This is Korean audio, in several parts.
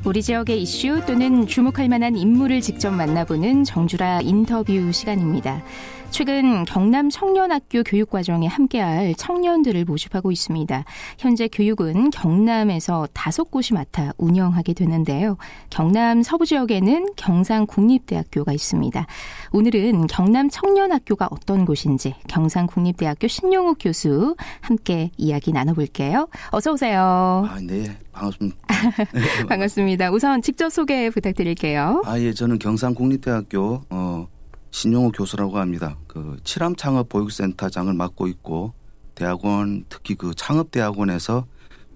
우리 지역의 이슈 또는 주목할 만한 인물을 직접 만나보는 정주라 인터뷰 시간입니다. 최근 경남 청년학교 교육과정에 함께할 청년들을 모집하고 있습니다. 현재 교육은 경남에서 5곳이 맡아 운영하게 되는데요. 경남 서부 지역에는 경상국립대학교가 있습니다. 오늘은 경남 청년학교가 어떤 곳인지 경상국립대학교 신용욱 교수 함께 이야기 나눠볼게요. 어서 오세요. 네. 반갑습니다. 반갑습니다. 우선 직접 소개 부탁드릴게요. 예, 저는 경상국립대학교 신용욱 교수라고 합니다. 그 칠암창업보육센터장을 맡고 있고 대학원 특히 그 창업대학원에서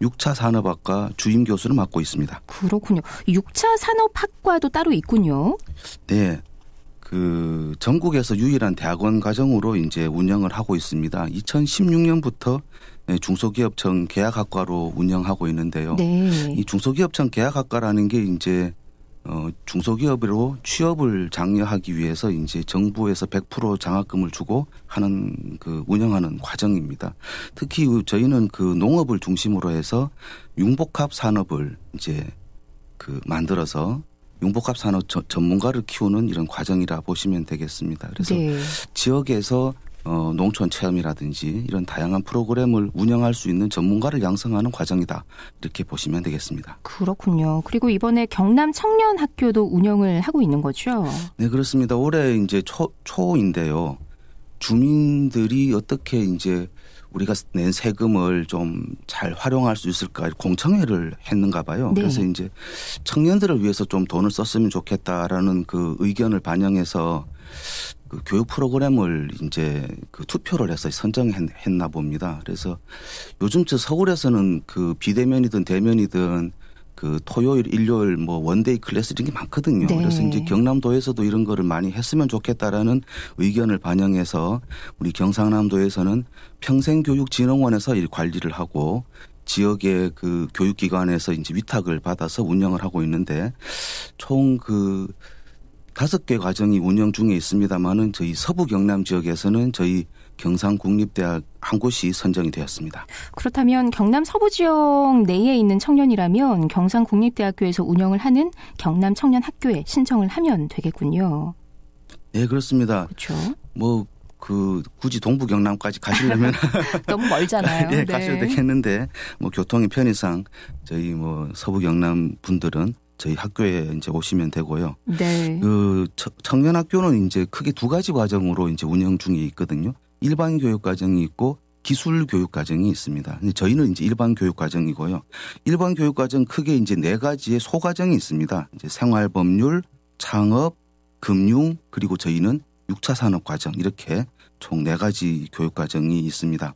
6차 산업학과 주임 교수를 맡고 있습니다. 그렇군요. 6차 산업학과도 따로 있군요. 네. 그 전국에서 유일한 대학원 과정으로 이제 운영을 하고 있습니다. 2016년부터 중소기업청 계약학과로 운영하고 있는데요. 네. 이 중소기업청 계약학과라는 게 이제 중소기업으로 취업을 장려하기 위해서 이제 정부에서 100% 장학금을 주고 하는 그 운영하는 과정입니다. 특히 저희는 그 농업을 중심으로 해서 융복합 산업을 이제 그 만들어서 융복합 산업 전문가를 키우는 이런 과정이라 보시면 되겠습니다. 그래서 네. 지역에서 농촌 체험이라든지 이런 다양한 프로그램을 운영할 수 있는 전문가를 양성하는 과정이다. 이렇게 보시면 되겠습니다. 그렇군요. 그리고 이번에 경남 청년학교도 운영을 하고 있는 거죠? 네, 그렇습니다. 올해 이제 초인데요. 주민들이 어떻게 이제 우리가 낸 세금을 좀 잘 활용할 수 있을까 공청회를 했는가 봐요. 네. 그래서 이제 청년들을 위해서 좀 돈을 썼으면 좋겠다라는 그 의견을 반영해서 그 교육 프로그램을 이제 그 투표를 해서 선정했나 봅니다. 그래서 요즘 서울에서는 그 비대면이든 대면이든 그 토요일, 일요일 뭐 원데이 클래스 이런 게 많거든요. 네. 그래서 이제 경남도에서도 이런 거를 많이 했으면 좋겠다라는 의견을 반영해서 우리 경상남도에서는 평생교육진흥원에서 이 관리를 하고 지역의 그 교육기관에서 이제 위탁을 받아서 운영을 하고 있는데 총 그 5개 과정이 운영 중에 있습니다만은 저희 서부 경남 지역에서는 저희 경상국립대학 한 곳이 선정이 되었습니다. 그렇다면 경남 서부 지역 내에 있는 청년이라면 경상국립대학교에서 운영을 하는 경남 청년학교에 신청을 하면 되겠군요. 네, 그렇습니다. 그렇죠. 뭐 굳이 동부 경남까지 가시려면 너무 멀잖아요. 예, 네. 가셔도 되겠는데 뭐 교통의 편의상 저희 뭐 서부 경남 분들은 저희 학교에 이제 오시면 되고요. 네. 그 청년학교는 이제 크게 2가지 과정으로 이제 운영 중에 있거든요. 일반 교육 과정이 있고 기술 교육 과정이 있습니다. 근데 저희는 이제 일반 교육 과정이고요. 일반 교육 과정 크게 이제 4가지의 소과정이 있습니다. 이제 생활법률, 창업, 금융, 그리고 저희는 6차 산업 과정 이렇게 총 4가지 교육 과정이 있습니다.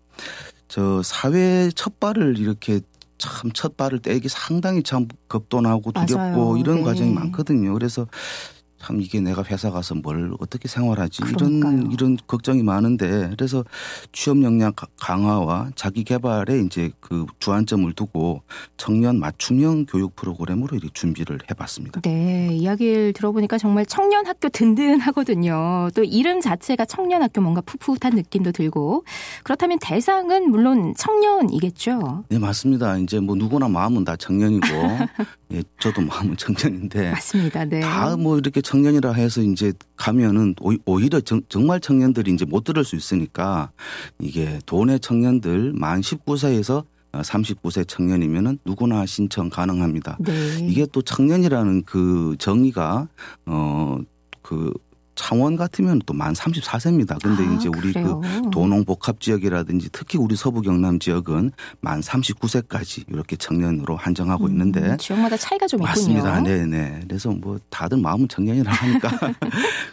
저 사회 첫 발을 이렇게 참 첫 발을 떼기 상당히 참 겁도나고 두렵고 맞아요. 이런 네. 과정이 많거든요. 그래서 참 이게 내가 회사 가서 뭘 어떻게 생활하지 이런 걱정이 많은데 그래서 취업 역량 강화와 자기 개발에 이제 그 주안점을 두고 청년 맞춤형 교육 프로그램으로 이렇게 준비를 해봤습니다. 네, 이야기를 들어보니까 정말 청년학교 든든하거든요. 또 이름 자체가 청년학교 뭔가 풋풋한 느낌도 들고 그렇다면 대상은 물론 청년이겠죠? 네, 맞습니다. 이제 뭐 누구나 마음은 다 청년이고 예, 저도 마음은 청년인데 맞습니다. 네. 다 뭐 이렇게 청년이라 해서 이제 가면은 오히려 정말 청년들이 이제 못 들을 수 있으니까 이게 도내 청년들 만 19세에서 39세 청년이면은 누구나 신청 가능합니다. 네. 이게 또 청년이라는 그 정의가 그 창원 같으면 또 만 34세입니다. 근데 이제 우리 그래요? 그 도농복합 지역이라든지 특히 우리 서부 경남 지역은 만 39세까지 이렇게 청년으로 한정하고 있는데 지역마다 차이가 좀 맞습니다. 있군요. 네네. 그래서 뭐 다들 마음은 청년이라 하니까.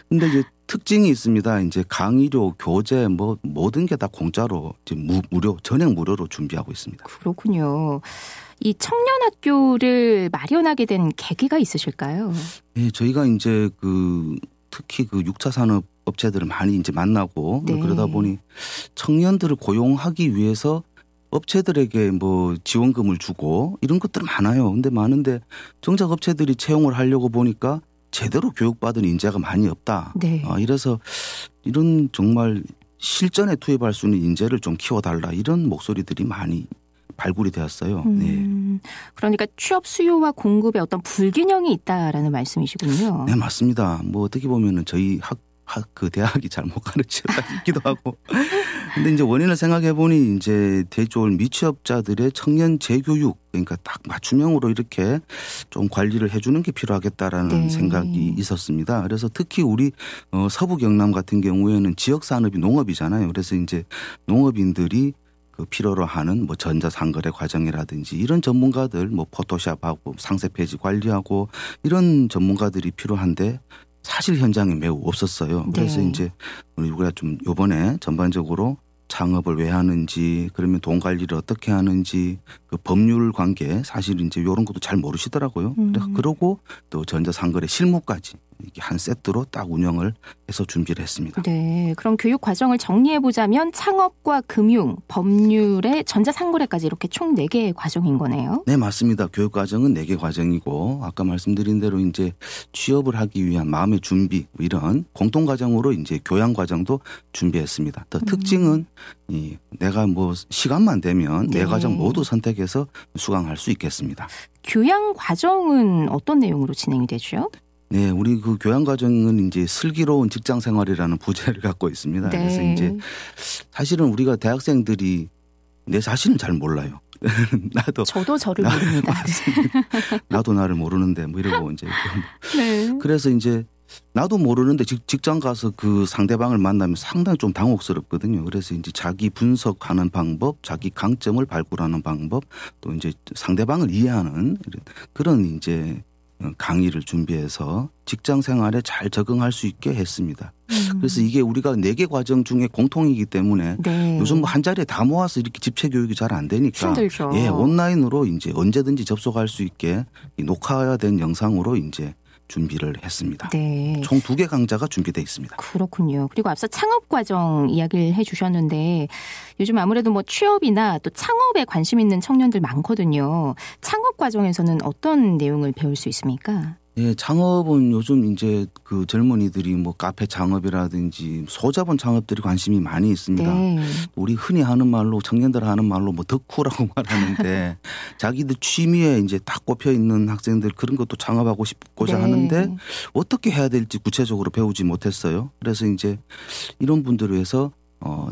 근데 이제 특징이 있습니다. 이제 강의료, 교재 뭐 모든 게 다 공짜로 이제 무료, 전액 무료로 준비하고 있습니다. 그렇군요. 이 청년학교를 마련하게 된 계기가 있으실까요? 네, 저희가 이제 특히 6차 산업 업체들을 많이 이제 만나고 네. 그러다 보니 청년들을 고용하기 위해서 업체들에게 뭐 지원금을 주고 이런 것들 많아요. 근데 많은데 정작 업체들이 채용을 하려고 보니까 제대로 교육받은 인재가 많이 없다. 네. 이래서 이런 정말 실전에 투입할 수 있는 인재를 좀 키워달라 이런 목소리들이 많이 발굴이 되었어요. 네. 그러니까 취업 수요와 공급에 어떤 불균형이 있다라는 말씀이시군요. 네, 맞습니다. 뭐 어떻게 보면은 저희 그 대학이 잘못 가르쳤다 싶기도 하고. 근데 이제 원인을 생각해 보니 이제 대졸 미취업자들의 청년 재교육, 그러니까 딱 맞춤형으로 이렇게 좀 관리를 해주는 게 필요하겠다라는 네. 생각이 있었습니다. 그래서 특히 우리 서부 경남 같은 경우에는 지역 산업이 농업이잖아요. 그래서 이제 농업인들이 그 필요로 하는 뭐 전자상거래 과정이라든지 이런 전문가들, 뭐 포토샵하고 상세 페이지 관리하고 이런 전문가들이 필요한데 사실 현장에 매우 없었어요. 그래서 네. 이제 우리가 좀 요번에 전반적으로 창업을 왜 하는지, 그러면 돈 관리를 어떻게 하는지, 그 법률 관계 사실 이제 이런 것도 잘 모르시더라고요. 그러고 또 전자상거래 실무까지 이게 한 세트로 딱 운영을 해서 준비를 했습니다. 네, 그럼 교육 과정을 정리해 보자면 창업과 금융, 법률에 전자상거래까지 이렇게 총 4개의 과정인 거네요. 네, 맞습니다. 교육 과정은 4개 과정이고 아까 말씀드린 대로 이제 취업을 하기 위한 마음의 준비 이런 공통 과정으로 이제 교양 과정도 준비했습니다. 더 특징은 내가 뭐 시간만 되면 네. 4과정 모두 선택해서 수강할 수 있겠습니다. 교양 과정은 어떤 내용으로 진행이 되죠? 네, 우리 그 교양 과정은 이제 슬기로운 직장 생활이라는 부제를 갖고 있습니다. 네. 그래서 이제 사실은 우리가 대학생들이 내 자신을 잘 몰라요. 저도 저를 모릅니다. 나도 나를 모르는데 뭐 이러고 이제 네. 그래서 이제 나도 모르는데 직장 가서 그 상대방을 만나면 상당히 좀 당혹스럽거든요. 그래서 이제 자기 분석하는 방법, 자기 강점을 발굴하는 방법, 또 이제 상대방을 이해하는 그런 이제 강의를 준비해서 직장 생활에 잘 적응할 수 있게 했습니다. 그래서 이게 우리가 4개 과정 중에 공통이기 때문에 네. 요즘 뭐 한 자리에 다 모아서 이렇게 집체 교육이 잘 안 되니까 힘들죠. 예, 온라인으로 이제 언제든지 접속할 수 있게 녹화된 영상으로 이제 준비를 했습니다. 네. 총 2개 강좌가 준비되어 있습니다. 그렇군요. 그리고 앞서 창업 과정 이야기를 해 주셨는데 요즘 아무래도 뭐 취업이나 또 창업에 관심 있는 청년들 많거든요. 창업 과정에서는 어떤 내용을 배울 수 있습니까? 예, 창업은 요즘 이제 그 젊은이들이 뭐 카페 창업이라든지 소자본 창업들이 관심이 많이 있습니다. 네. 우리 흔히 하는 말로 청년들 하는 말로 뭐 덕후라고 말하는데 자기들 취미에 이제 딱 꼽혀 있는 학생들 그런 것도 창업하고 싶고자 네. 하는데 어떻게 해야 될지 구체적으로 배우지 못했어요. 그래서 이제 이런 분들을 위해서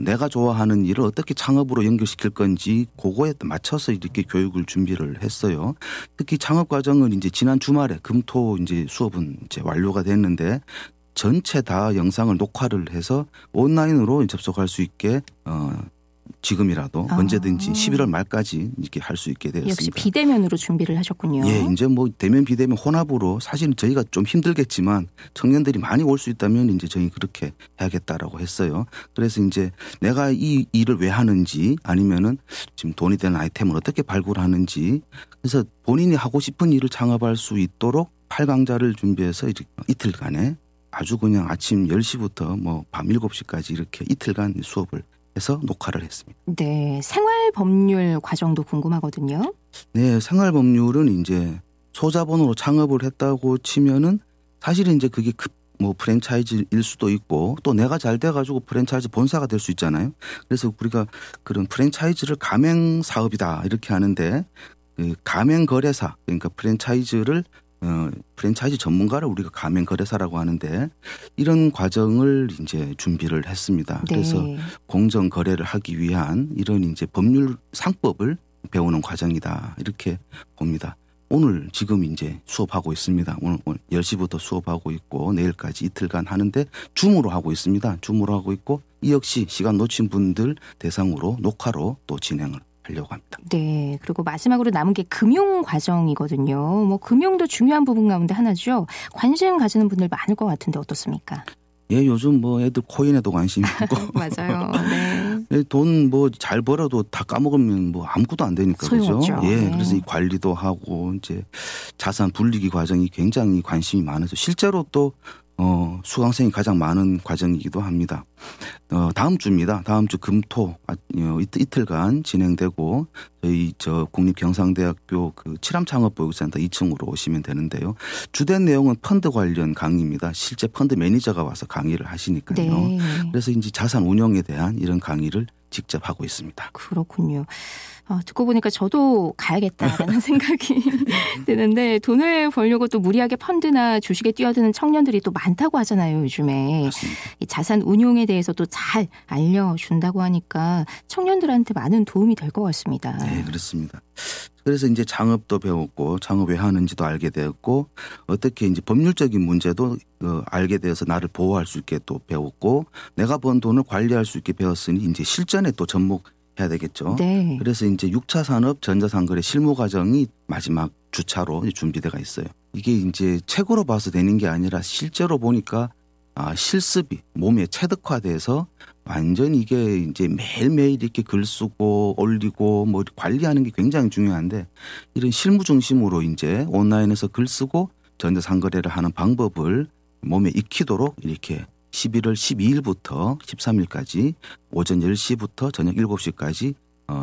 내가 좋아하는 일을 어떻게 창업으로 연결시킬 건지 그거에 맞춰서 이렇게 교육을 준비를 했어요. 특히 창업 과정은 이제 지난 주말에 금토 이제 수업은 이제 완료가 됐는데 전체 다 영상을 녹화를 해서 온라인으로 접속할 수 있게 지금이라도 언제든지 11월 말까지 이렇게 할 수 있게 되었습니다. 역시 비대면으로 준비를 하셨군요. 예, 이제 뭐 대면 비대면 혼합으로 사실 저희가 좀 힘들겠지만 청년들이 많이 올 수 있다면 이제 저희 그렇게 해야겠다라고 했어요. 그래서 이제 내가 이 일을 왜 하는지 아니면은 지금 돈이 되는 아이템을 어떻게 발굴하는지 그래서 본인이 하고 싶은 일을 창업할 수 있도록 8강좌를 준비해서 이틀간에 아주 그냥 아침 10시부터 뭐 밤 7시까지 이렇게 이틀간 수업을 해서 녹화를 했습니다. 네, 생활법률 과정도 궁금하거든요. 네, 생활법률은 이제 소자본으로 창업을 했다고 치면은 사실은 이제 그게 뭐 프랜차이즈일 수도 있고 또 내가 잘 돼가지고 프랜차이즈 본사가 될 수 있잖아요. 그래서 우리가 그런 프랜차이즈를 가맹 사업이다 이렇게 하는데 그 가맹 거래사 그러니까 프랜차이즈 전문가를 우리가 가맹 거래사라고 하는데 이런 과정을 이제 준비를 했습니다. 그래서 네. 공정 거래를 하기 위한 이런 이제 법률 상법을 배우는 과정이다 이렇게 봅니다. 오늘 지금 이제 수업하고 있습니다. 오늘 10시부터 수업하고 있고 내일까지 이틀간 하는데 줌으로 하고 있습니다. 줌으로 하고 있고 이 역시 시간 놓친 분들 대상으로 녹화로 또 진행을 하려고 합니다. 네. 그리고 마지막으로 남은 게 금융 과정이거든요. 뭐 금융도 중요한 부분 가운데 하나죠. 관심 가지는 분들 많을 것 같은데 어떻습니까? 예, 요즘 뭐 애들 코인에도 관심이 있고. 맞아요. 네. 돈 뭐 잘 벌어도 다 까먹으면 뭐 아무것도 안 되니까 그죠? 소용없죠. 예, 네. 그래서 이 관리도 하고 이제 자산 분리기 과정이 굉장히 관심이 많아서 실제로 또 수강생이 가장 많은 과정이기도 합니다. 다음 주입니다. 다음 주 금토 이틀간 진행되고 저희 국립경상대학교 그 칠암창업보육센터 2층으로 오시면 되는데요. 주된 내용은 펀드 관련 강의입니다. 실제 펀드 매니저가 와서 강의를 하시니까요. 네. 그래서 이제 자산 운용에 대한 이런 강의를 직접 하고 있습니다. 그렇군요. 듣고 보니까 저도 가야겠다라는 생각이 드는데 돈을 벌려고 또 무리하게 펀드나 주식에 뛰어드는 청년들이 또 많다고 하잖아요, 요즘에. 맞습니다. 이 자산 운용에 대해서도 잘 알려준다고 하니까 청년들한테 많은 도움이 될 것 같습니다. 네, 그렇습니다. 그래서 이제 창업도 배웠고 창업 왜 하는지도 알게 되었고 어떻게 이제 법률적인 문제도 알게 되어서 나를 보호할 수 있게 또 배웠고 내가 번 돈을 관리할 수 있게 배웠으니 이제 실전에 또 접목해야 되겠죠. 네. 그래서 이제 6차 산업 전자상거래 실무 과정이 마지막 주차로 준비돼가 있어요. 이게 이제 책으로 봐서 되는 게 아니라 실제로 보니까 실습이 몸에 체득화돼서 완전 이게 이제 매일매일 이렇게 글 쓰고 올리고 뭐 관리하는 게 굉장히 중요한데 이런 실무 중심으로 이제 온라인에서 글 쓰고 전자상거래를 하는 방법을 몸에 익히도록 이렇게 11월 12일부터 13일까지 오전 10시부터 저녁 7시까지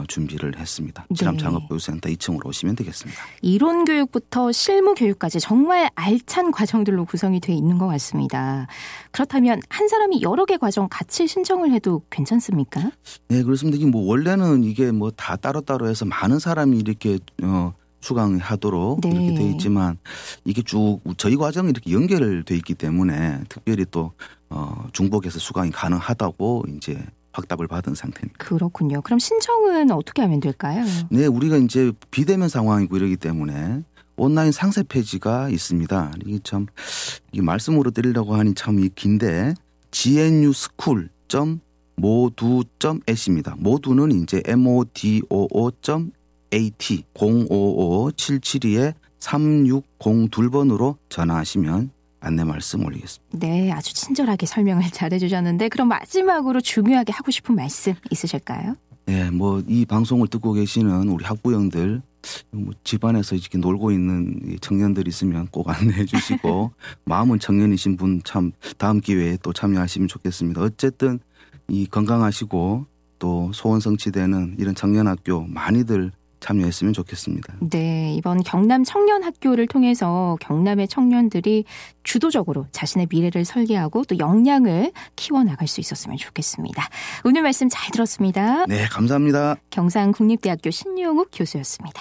준비를 했습니다. 지남창업교육센터 2층으로 오시면 되겠습니다. 이론 교육부터 실무 교육까지 정말 알찬 과정들로 구성이 돼 있는 것 같습니다. 그렇다면 한 사람이 여러 개 과정 같이 신청을 해도 괜찮습니까? 네, 그렇습니다. 이게 뭐 원래는 이게 뭐 다 따로따로 해서 많은 사람이 이렇게 수강하도록 네. 이렇게 돼 있지만 이게 쭉 저희 과정이 이렇게 연결돼 있기 때문에 특별히 또 중복해서 수강이 가능하다고 이제 확답을 받은 상태입니다. 그렇군요. 그럼 신청은 어떻게 하면 될까요? 네, 우리가 이제 비대면 상황이고 이러기 때문에 온라인 상세 페이지가 있습니다. 이게 참 이 말씀으로 드리려고 하니 참 긴데 gnuschool.modu.at입니다. 모두는 이제 modoo.at 055-772-3602번으로 전화하시면 안내 말씀 올리겠습니다. 네, 아주 친절하게 설명을 잘해주셨는데 그럼 마지막으로 중요하게 하고 싶은 말씀 있으실까요? 네, 뭐 이 방송을 듣고 계시는 우리 학부형들 집안에서 이렇게 놀고 있는 청년들 있으면 꼭 안내해 주시고 마음은 청년이신 분 참 다음 기회에 또 참여하시면 좋겠습니다. 어쨌든 이 건강하시고 또 소원 성취되는 이런 청년학교 많이들 참여했으면 좋겠습니다. 네, 이번 경남 청년학교를 통해서 경남의 청년들이 주도적으로 자신의 미래를 설계하고 또 역량을 키워나갈 수 있었으면 좋겠습니다. 오늘 말씀 잘 들었습니다. 네, 감사합니다. 경상국립대학교 신용욱 교수였습니다.